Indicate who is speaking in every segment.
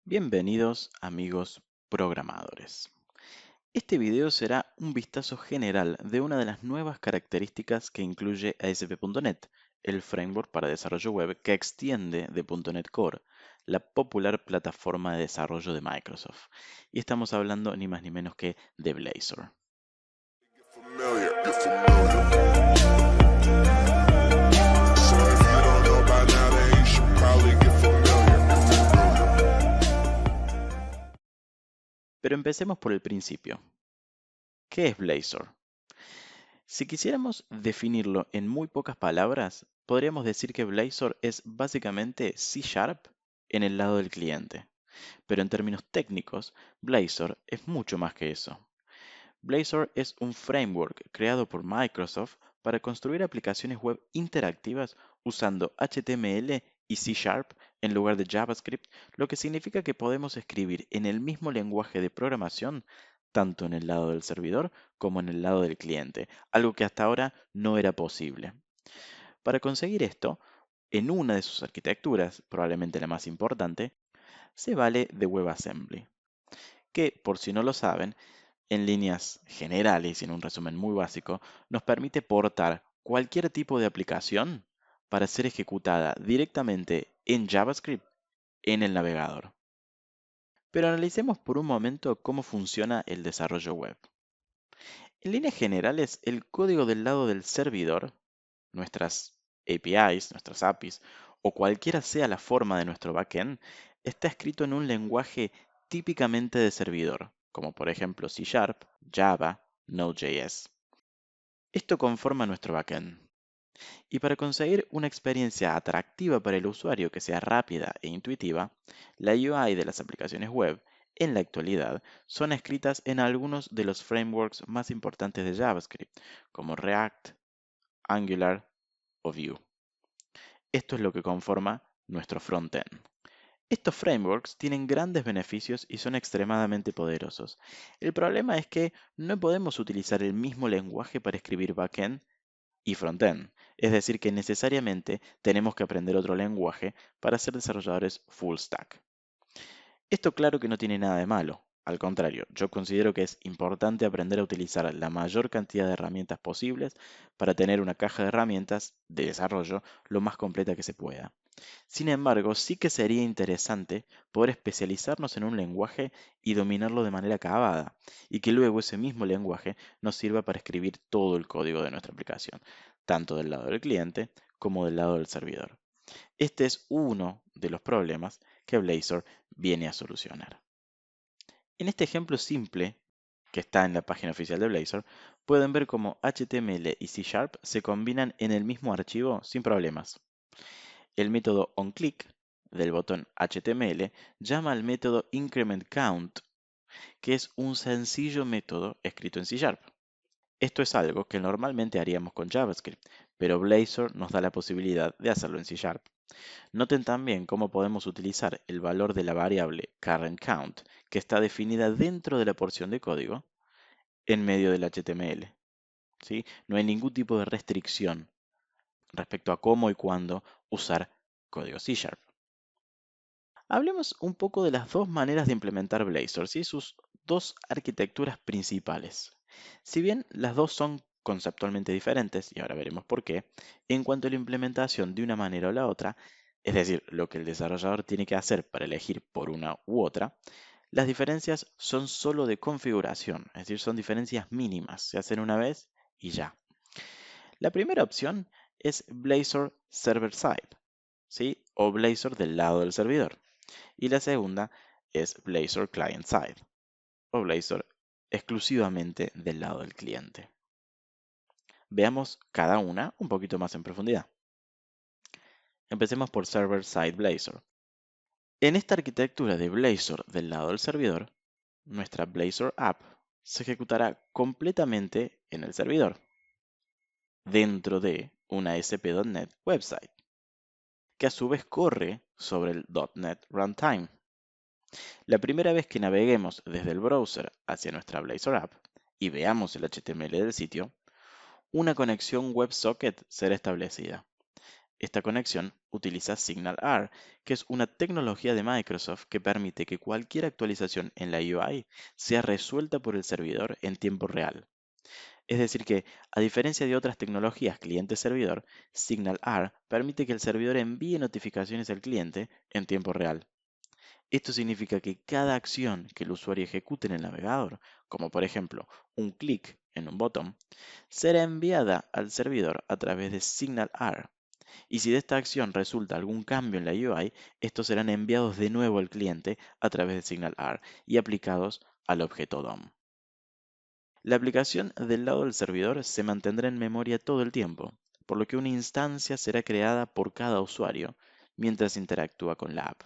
Speaker 1: Bienvenidos amigos programadores. Este video será un vistazo general de una de las nuevas características que incluye ASP.NET, el framework para desarrollo web que extiende de .NET Core, la popular plataforma de desarrollo de Microsoft. Y estamos hablando ni más ni menos que de Blazor. Pero empecemos por el principio. ¿Qué es Blazor? Si quisiéramos definirlo en muy pocas palabras, podríamos decir que Blazor es básicamente C# en el lado del cliente. Pero en términos técnicos, Blazor es mucho más que eso. Blazor es un framework creado por Microsoft para construir aplicaciones web interactivas usando HTML y C# en lugar de JavaScript, lo que significa que podemos escribir en el mismo lenguaje de programación tanto en el lado del servidor como en el lado del cliente, algo que hasta ahora no era posible. Para conseguir esto, en una de sus arquitecturas, probablemente la más importante, se vale de WebAssembly, que, por si no lo saben, en líneas generales y en un resumen muy básico, nos permite portar cualquier tipo de aplicación para ser ejecutada directamente en JavaScript en el navegador. Pero analicemos por un momento cómo funciona el desarrollo web. En líneas generales, el código del lado del servidor, nuestras APIs, nuestras APIs, o cualquiera sea la forma de nuestro backend, está escrito en un lenguaje típicamente de servidor, como por ejemplo C#, Java, Node.js. Esto conforma nuestro backend. Y para conseguir una experiencia atractiva para el usuario que sea rápida e intuitiva, la UI de las aplicaciones web en la actualidad son escritas en algunos de los frameworks más importantes de JavaScript, como React, Angular o Vue. Esto es lo que conforma nuestro frontend. Estos frameworks tienen grandes beneficios y son extremadamente poderosos. El problema es que no podemos utilizar el mismo lenguaje para escribir backend y frontend. Es decir, que necesariamente tenemos que aprender otro lenguaje para ser desarrolladores full stack. Esto claro que no tiene nada de malo. Al contrario, yo considero que es importante aprender a utilizar la mayor cantidad de herramientas posibles para tener una caja de herramientas de desarrollo lo más completa que se pueda. Sin embargo, sí que sería interesante poder especializarnos en un lenguaje y dominarlo de manera acabada, y que luego ese mismo lenguaje nos sirva para escribir todo el código de nuestra aplicación, tanto del lado del cliente como del lado del servidor. Este es uno de los problemas que Blazor viene a solucionar. En este ejemplo simple, que está en la página oficial de Blazor, pueden ver cómo HTML y C# se combinan en el mismo archivo sin problemas. El método onClick del botón HTML llama al método incrementCount, que es un sencillo método escrito en C#. Esto es algo que normalmente haríamos con JavaScript, pero Blazor nos da la posibilidad de hacerlo en C#. Noten también cómo podemos utilizar el valor de la variable currentCount, que está definida dentro de la porción de código, en medio del HTML. ¿Sí? No hay ningún tipo de restricción respecto a cómo y cuándo usar código C#. Hablemos un poco de las dos maneras de implementar Blazor, ¿sí? Sus dos arquitecturas principales. Si bien las dos son conceptualmente diferentes, y ahora veremos por qué, en cuanto a la implementación de una manera o la otra, es decir, lo que el desarrollador tiene que hacer para elegir por una u otra, las diferencias son solo de configuración, es decir, son diferencias mínimas, se hacen una vez y ya. La primera opción es Blazor Server-Side, ¿sí? O Blazor del lado del servidor. Y la segunda es Blazor Client-Side, o Blazor exclusivamente del lado del cliente. Veamos cada una un poquito más en profundidad. Empecemos por Server-Side Blazor. En esta arquitectura de Blazor del lado del servidor, nuestra Blazor App se ejecutará completamente en el servidor, dentro de una ASP.NET website, que a su vez corre sobre el .NET Runtime. La primera vez que naveguemos desde el browser hacia nuestra Blazor App y veamos el HTML del sitio, una conexión WebSocket será establecida. Esta conexión utiliza SignalR, que es una tecnología de Microsoft que permite que cualquier actualización en la UI sea resuelta por el servidor en tiempo real. Es decir que, a diferencia de otras tecnologías cliente-servidor, SignalR permite que el servidor envíe notificaciones al cliente en tiempo real. Esto significa que cada acción que el usuario ejecute en el navegador, como por ejemplo un clic en un botón, será enviada al servidor a través de SignalR. Y si de esta acción resulta algún cambio en la UI, estos serán enviados de nuevo al cliente a través de SignalR y aplicados al objeto DOM. La aplicación del lado del servidor se mantendrá en memoria todo el tiempo, por lo que una instancia será creada por cada usuario mientras interactúa con la app.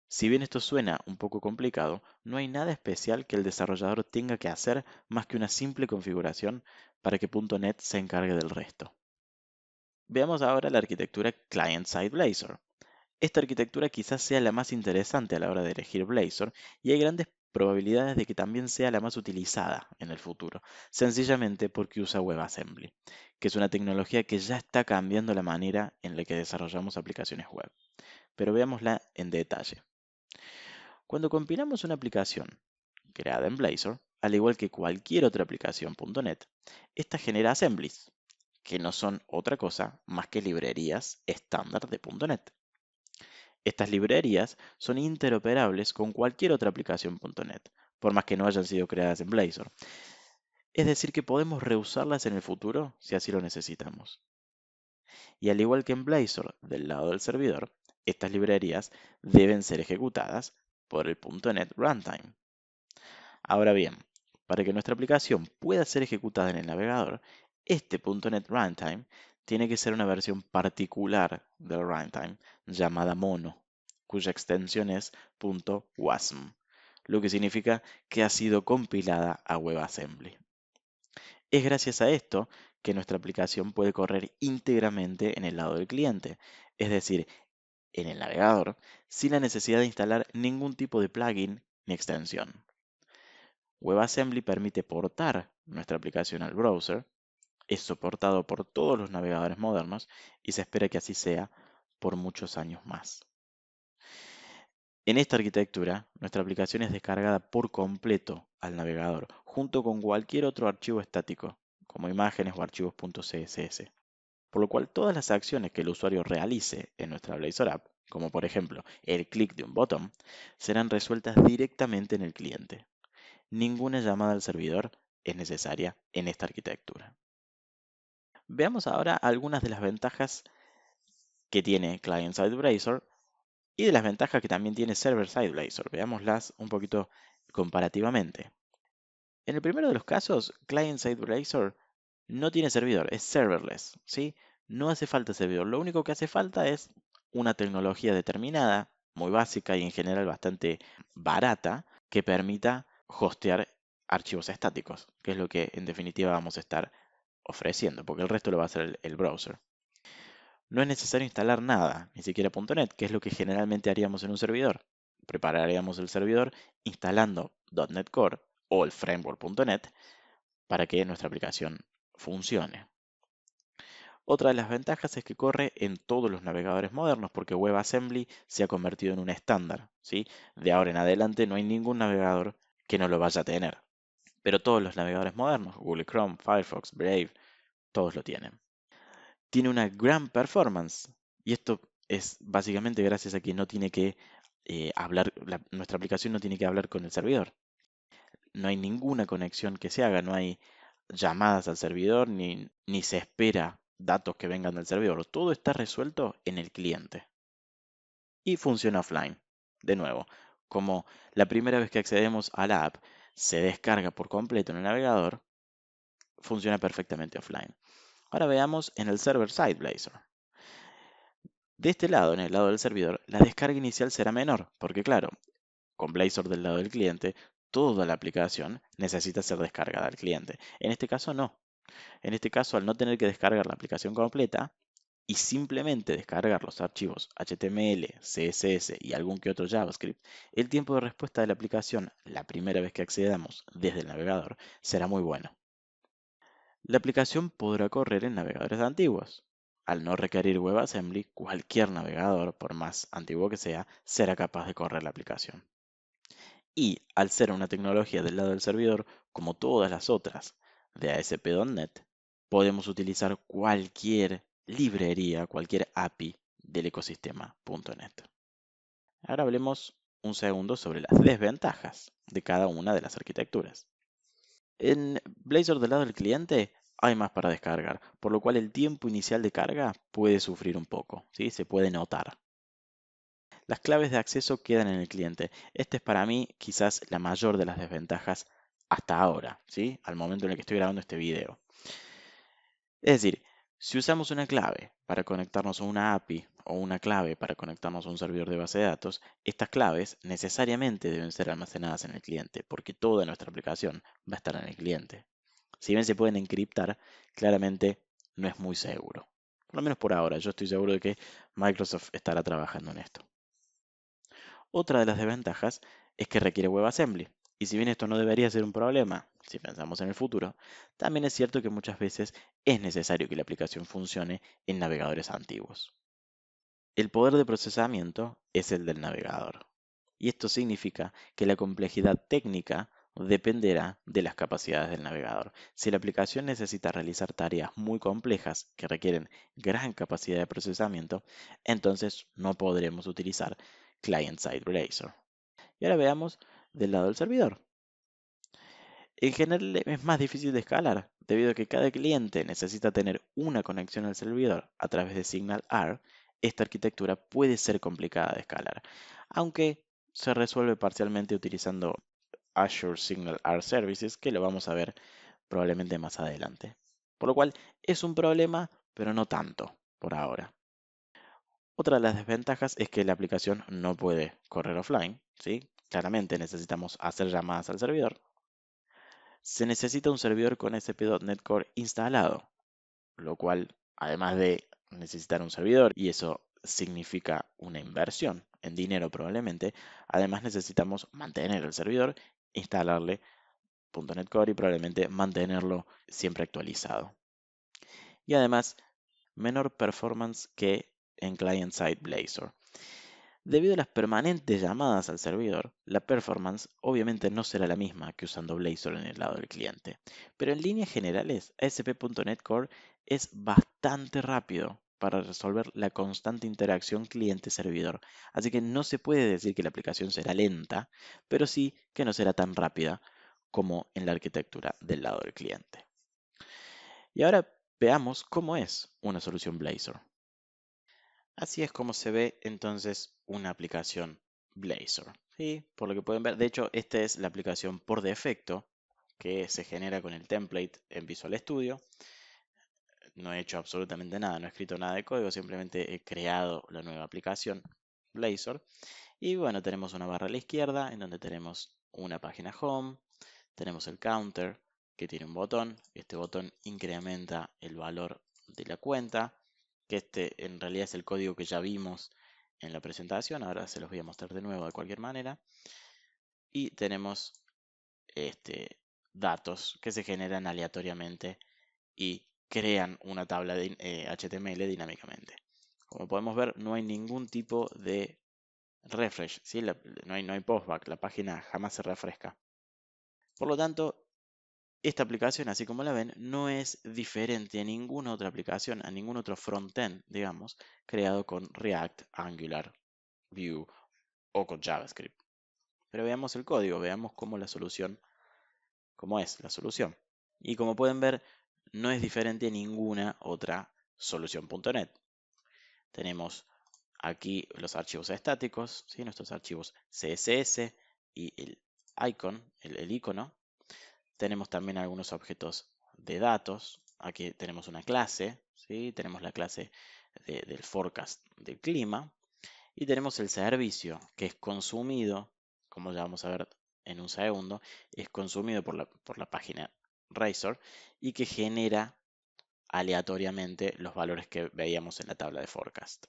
Speaker 1: Si bien esto suena un poco complicado, no hay nada especial que el desarrollador tenga que hacer más que una simple configuración para que .NET se encargue del resto. Veamos ahora la arquitectura Client-Side Blazor. Esta arquitectura quizás sea la más interesante a la hora de elegir Blazor y hay grandes probabilidades de que también sea la más utilizada en el futuro, sencillamente porque usa WebAssembly, que es una tecnología que ya está cambiando la manera en la que desarrollamos aplicaciones web. Pero veámosla en detalle. Cuando compilamos una aplicación creada en Blazor, al igual que cualquier otra aplicación .NET, esta genera assemblies, que no son otra cosa más que librerías estándar de .NET. Estas librerías son interoperables con cualquier otra aplicación .NET, por más que no hayan sido creadas en Blazor. Es decir, que podemos reusarlas en el futuro si así lo necesitamos. Y al igual que en Blazor del lado del servidor, estas librerías deben ser ejecutadas por el .NET Runtime. Ahora bien, para que nuestra aplicación pueda ser ejecutada en el navegador, este .NET Runtime tiene que ser una versión particular del runtime llamada Mono, cuya extensión es .wasm, lo que significa que ha sido compilada a WebAssembly. Es gracias a esto que nuestra aplicación puede correr íntegramente en el lado del cliente, es decir, en el navegador, sin la necesidad de instalar ningún tipo de plugin ni extensión. WebAssembly permite portar nuestra aplicación al browser, es soportado por todos los navegadores modernos y se espera que así sea por muchos años más. En esta arquitectura, nuestra aplicación es descargada por completo al navegador, junto con cualquier otro archivo estático, como imágenes o archivos .css, por lo cual todas las acciones que el usuario realice en nuestra Blazor App, como por ejemplo el clic de un botón, serán resueltas directamente en el cliente. Ninguna llamada al servidor es necesaria en esta arquitectura. Veamos ahora algunas de las ventajas que tiene Client-Side Blazor y de las ventajas que también tiene Server-Side Blazor. Veámoslas un poquito comparativamente. En el primero de los casos, Client-Side Blazor no tiene servidor, es serverless, ¿sí? No hace falta servidor, lo único que hace falta es una tecnología determinada, muy básica y en general bastante barata, que permita hostear archivos estáticos, que es lo que en definitiva vamos a estar ofreciendo, porque el resto lo va a hacer el browser. No es necesario instalar nada, ni siquiera .NET, que es lo que generalmente haríamos en un servidor. Prepararíamos el servidor instalando .NET Core o el framework .NET para que nuestra aplicación funcione. Otra de las ventajas es que corre en todos los navegadores modernos porque WebAssembly se ha convertido en un estándar, ¿sí? De ahora en adelante no hay ningún navegador que no lo vaya a tener. Pero todos los navegadores modernos, Google Chrome, Firefox, Brave, todos lo tienen. Tiene una gran performance y esto es básicamente gracias a que no tiene que hablar, nuestra aplicación no tiene que hablar con el servidor. No hay ninguna conexión que se haga, no hay llamadas al servidor ni se espera datos que vengan del servidor. Todo está resuelto en el cliente. Y funciona offline. De nuevo, como la primera vez que accedemos a la app se descarga por completo en el navegador, funciona perfectamente offline. Ahora veamos en el server-side Blazor. De este lado, en el lado del servidor, la descarga inicial será menor, porque claro, con Blazor del lado del cliente, toda la aplicación necesita ser descargada al cliente. En este caso no. En este caso, al no tener que descargar la aplicación completa y simplemente descargar los archivos HTML, CSS y algún que otro JavaScript, el tiempo de respuesta de la aplicación la primera vez que accedamos desde el navegador será muy bueno. La aplicación podrá correr en navegadores antiguos. al no requerir WebAssembly, cualquier navegador, por más antiguo que sea, será capaz de correr la aplicación. Y al ser una tecnología del lado del servidor, como todas las otras de ASP.NET, podemos utilizar cualquier librería, cualquier API del ecosistema .NET. Ahora hablemos un segundo sobre las desventajas de cada una de las arquitecturas. En Blazor del lado del cliente hay más para descargar, por lo cual el tiempo inicial de carga puede sufrir un poco, ¿sí? Se puede notar. Las claves de acceso quedan en el cliente. Esta es para mí quizás la mayor de las desventajas hasta ahora, ¿sí? Al momento en el que estoy grabando este video. Es decir, si usamos una clave para conectarnos a una API o una clave para conectarnos a un servidor de base de datos, estas claves necesariamente deben ser almacenadas en el cliente, porque toda nuestra aplicación va a estar en el cliente. Si bien se pueden encriptar, claramente no es muy seguro. Por lo menos por ahora, yo estoy seguro de que Microsoft estará trabajando en esto. Otra de las desventajas es que requiere WebAssembly. Y si bien esto no debería ser un problema, si pensamos en el futuro, también es cierto que muchas veces es necesario que la aplicación funcione en navegadores antiguos. El poder de procesamiento es el del navegador. Y esto significa que la complejidad técnica dependerá de las capacidades del navegador. Si la aplicación necesita realizar tareas muy complejas que requieren gran capacidad de procesamiento, entonces no podremos utilizar Client-Side Blazor. Y ahora veamos del lado del servidor. En general es más difícil de escalar, debido a que cada cliente necesita tener una conexión al servidor a través de SignalR. Esta arquitectura puede ser complicada de escalar, aunque se resuelve parcialmente utilizando Azure SignalR Services, que lo vamos a ver probablemente más adelante. Por lo cual es un problema, pero no tanto por ahora. Otra de las desventajas es que la aplicación no puede correr offline, ¿sí? Claramente necesitamos hacer llamadas al servidor. Se necesita un servidor con ASP.NET Core instalado, lo cual, además de necesitar un servidor, y eso significa una inversión en dinero probablemente, además necesitamos mantener el servidor, instalarle .NET Core y probablemente mantenerlo siempre actualizado. Y además, menor performance que en client-side Blazor. Debido a las permanentes llamadas al servidor, la performance obviamente no será la misma que usando Blazor en el lado del cliente. Pero en líneas generales, ASP.NET Core es bastante rápido para resolver la constante interacción cliente-servidor. Así que no se puede decir que la aplicación será lenta, pero sí que no será tan rápida como en la arquitectura del lado del cliente. Y ahora veamos cómo es una solución Blazor. Así es como se ve entonces una aplicación Blazor. ¿Sí? Por lo que pueden ver, de hecho, esta es la aplicación por defecto que se genera con el template en Visual Studio. No he hecho absolutamente nada, no he escrito nada de código, simplemente he creado la nueva aplicación Blazor. Y bueno, tenemos una barra a la izquierda en donde tenemos una página home, tenemos el counter que tiene un botón. Este botón incrementa el valor de la cuenta, que este en realidad es el código que ya vimos en la presentación. Ahora se los voy a mostrar de nuevo de cualquier manera. Y tenemos datos que se generan aleatoriamente y crean una tabla de HTML dinámicamente. Como podemos ver, no hay ningún tipo de refresh, ¿sí? No hay postback, la página jamás se refresca. Por lo tanto, esta aplicación, así como la ven, no es diferente a ninguna otra aplicación, a ningún otro frontend, digamos, creado con React, Angular, Vue o con JavaScript. Pero veamos el código, veamos cómo es la solución. Y como pueden ver, no es diferente a ninguna otra solución.NET. Tenemos aquí los archivos estáticos, ¿sí? Nuestros archivos CSS y el icon, el icono. Tenemos también algunos objetos de datos. Aquí tenemos una clase, ¿sí? Tenemos la clase del forecast del clima. Y tenemos el servicio que es consumido, como ya vamos a ver en un segundo, es consumido por la página Razor y que genera aleatoriamente los valores que veíamos en la tabla de forecast.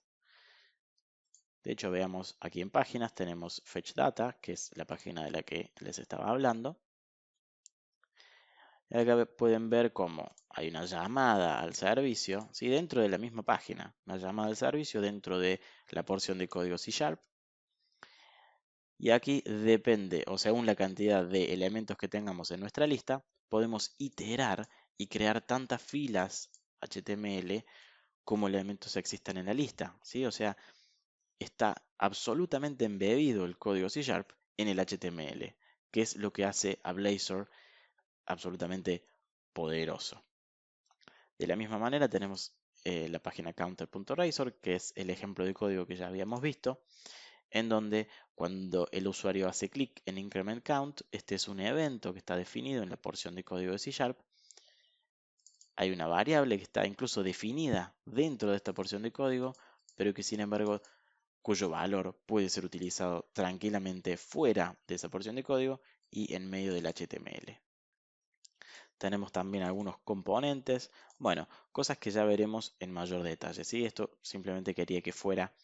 Speaker 1: De hecho, veamos aquí en páginas, tenemos Fetch Data, que es la página de la que les estaba hablando. Y acá pueden ver cómo hay una llamada al servicio, ¿sí? Dentro de la misma página, una llamada al servicio dentro de la porción de código C#. Y aquí depende, o según la cantidad de elementos que tengamos en nuestra lista, podemos iterar y crear tantas filas HTML como elementos existan en la lista, ¿sí? O sea, está absolutamente embebido el código C# en el HTML, que es lo que hace a Blazor absolutamente poderoso. De la misma manera tenemos la página counter.razor, que es el ejemplo de código que ya habíamos visto, en donde cuando el usuario hace clic en increment count, este es un evento que está definido en la porción de código de C#. Hay una variable que está incluso definida dentro de esta porción de código, pero que sin embargo cuyo valor puede ser utilizado tranquilamente fuera de esa porción de código y en medio del HTML. Tenemos también algunos componentes, bueno, cosas que ya veremos en mayor detalle, ¿sí? Esto simplemente quería que fuera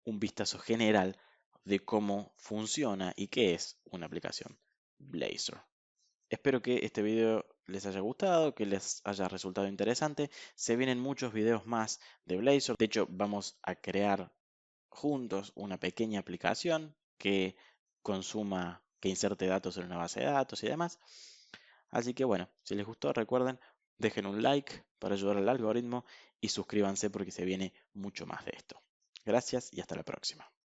Speaker 1: un vistazo general de cómo funciona y qué es una aplicación Blazor. Espero que este video les haya gustado, que les haya resultado interesante. Se vienen muchos videos más de Blazor. De hecho, vamos a crear juntos una pequeña aplicación que consuma, que inserte datos en una base de datos y demás. Así que bueno, si les gustó, recuerden, dejen un like para ayudar al algoritmo y suscríbanse porque se viene mucho más de esto. Gracias y hasta la próxima.